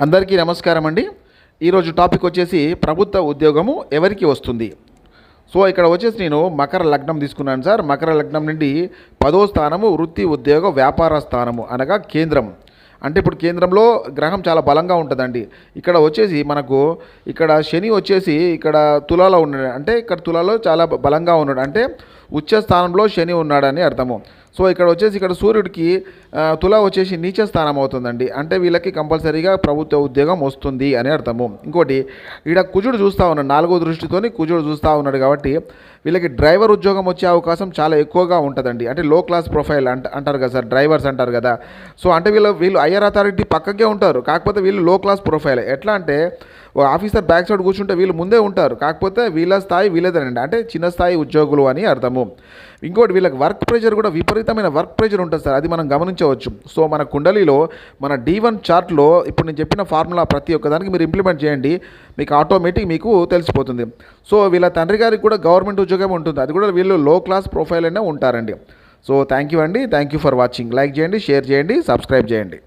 అందరికీ నమస్కారం అండి. ఈరోజు టాపిక్ వచ్చేసి ప్రభుత్వ ఉద్యోగము ఎవరికి వస్తుంది. సో ఇక్కడ వచ్చేసి నేను మకర లగ్నం తీసుకున్నాను సార్. మకర లగ్నం నుండి 10వ స్థానము వృత్తి ఉద్యోగ వ్యాపార స్థానము అనగా కేంద్రం. అంటే ఇప్పుడు కేంద్రంలో గ్రహం చాలా బలంగా ఉంటుందండి. ఇక్కడ వచ్చేసి మనకు ఇక్కడ శని వచ్చేసి ఇక్కడ తులాలో ఉన్నాడు. అంటే ఇక్కడ తులాలో చాలా బలంగా ఉన్నాడు. అంటే ఉచ్చ స్థానంలో శని ఉన్నాడని అర్థము. సో ఇక్కడ వచ్చేసి ఇక్కడ సూర్యుడికి తులా వచ్చేసి నీచ స్థానం అవుతుందండి. అంటే వీళ్ళకి కంపల్సరీగా ప్రభుత్వ ఉద్యోగం వస్తుంది అని అర్థము. ఇంకోటి ఇక్కడ కుజుడు చూస్తూ ఉన్నాడు, 4వ దృష్టితోని కుజుడు చూస్తూ ఉన్నాడు. కాబట్టి వీళ్ళకి డ్రైవర్ ఉద్యోగం వచ్చే అవకాశం చాలా ఎక్కువగా ఉంటుందండి. అంటే లో క్లాస్ ప్రొఫైల్ అంటారు కదా సార్, డ్రైవర్స్ అంటారు కదా. సో అంటే వీళ్ళు హయ్యర్ అథారిటీ పక్కకే ఉంటారు. కాకపోతే వీళ్ళు లో క్లాస్ ప్రొఫైల్. ఎట్లా అంటే ఆఫీసర్ బ్యాక్ సైడ్ కూర్చుంటే వీళ్ళు ముందే ఉంటారు. కాకపోతే వీళ్ళ స్థాయి వీళ్ళదేనండి. అంటే చిన్న స్థాయి ఉద్యోగులు అని అర్థము. ఇంకోటి వీళ్ళకి వర్క్ ప్రెషర్ కూడా విపరీతమైన వర్క్ ప్రెషర్ ఉంటుంది సార్. అది మనం గమనించవచ్చు. సో మన కుండలిలో మన D1 చార్ట్లో ఇప్పుడు నేను చెప్పిన ఫార్ములా ప్రతి ఒక్కదానికి మీరు ఇంప్లిమెంట్ చేయండి, మీకు ఆటోమేటిక్ మీకు తెలిసిపోతుంది. సో వీళ్ళ తండ్రి గారికి కూడా గవర్నమెంట్ ఉద్యోగం ఉంటుంది. అది కూడా వీళ్ళు లో క్లాస్ ప్రొఫైల్ అయినా ఉంటారండి. సో థ్యాంక్ యూ అండి. Thank you for watching. Like చేయండి, షేర్ చేయండి, సబ్స్క్రైబ్ చేయండి.